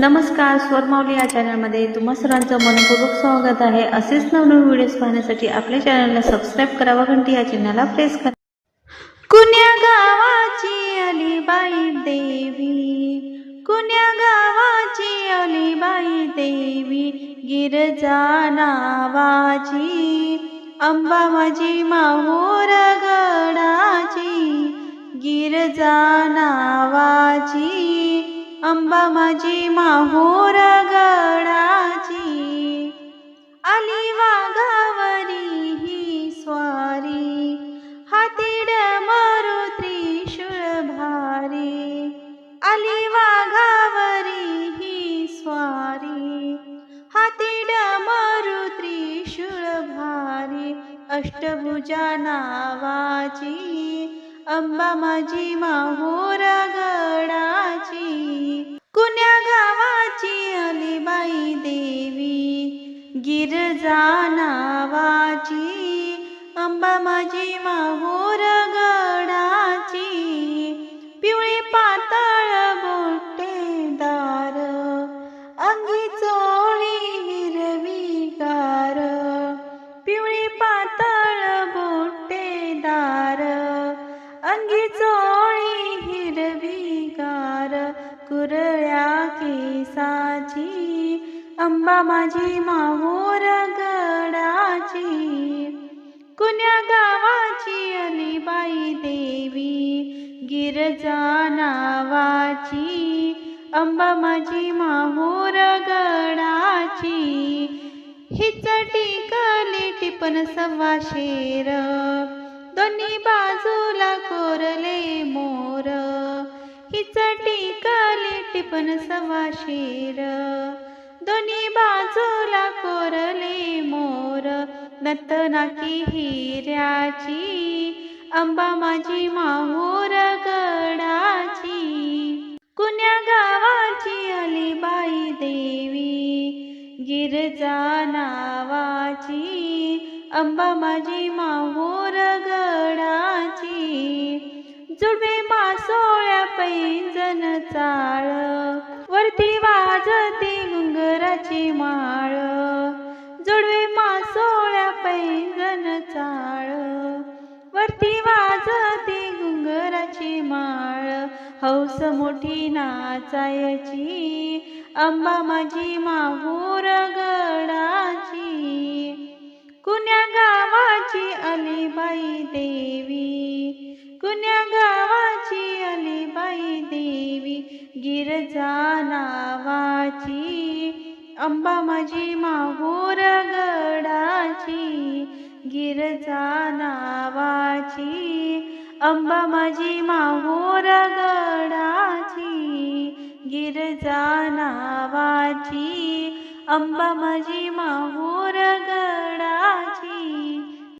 नमस्कार, स्वरमावली या चॅनलमध्ये तुम्हा सर्वांचं मनपूर्वक स्वागत आहे। असेच नवनवीन व्हिडिओज पाहण्यासाठी आपल्या चॅनलला सबस्क्राईब करा व घंटी या चिन्हाला प्रेस करा। कुण्या गावाची अलीबाई देवी, कुण्या गावाची अलीबाई देवी, गिरजा नावाची अंबा माझी माहूर गडाची, गिरजा नावाची अंबा माझी माहूर गडाची, आली वाघावरी ही स्वारी, हाती डमरू त्रिशूळ भारी, आली वाघावरी ही स्वारी, हाती डमरू त्रिशूळ भारी, अष्टभुजा नावाची अंबा माझी माहूर गडाची, कुण्या गावाची अलीबाई देवी, गिरजा नावाची अंबा माझी माहूर गडाची, पिवळी पातळ बुट्टेदार, अंगी चोळी हिरवी गार, पिवळी पातळ बुट्टेदार, अंगी चोळी हिरवी गार, कुरळ्या केसाची अंबा माझी माहूर गडाची, कुण्या गावाची अलीबाई देवी, गिरजा नावाची अंबा माझी माहूर गडाची, हिच टिकली टिपण सव्वा शेर, दोन्ही बाजूला कोरले मोर, हिच टिकली टिपण सव्वा शेर, दोन्ही बाजूला कोरले मोर, नतनाकी हिऱ्याची अंबा माझी माहूर गडाची, कुण्या गावाची अलीबाई देवी, गिरजा नावाची अंबा माझी माहूर गडाची, जुडवे मासोळ्या पैंजण चाळ, वरती वाजती घुंगराची माळ, जुडवे मासोळ्या पैंजण चाळ, वरती वाजती घुंगराची माळ, हौस मोठी नाचायची अंबा माझी माहूर गडाची, कुण्या गावाची अलीबाई देवी, कुण्या गावाची अलीबाई देवी, गिरजा नावाची अंबा माझी माहूर गडाची, गिरजा नावाची अंबा माझी माहूर गडाची, गिरजा नावाची अंबा माझी माहूर गडाची।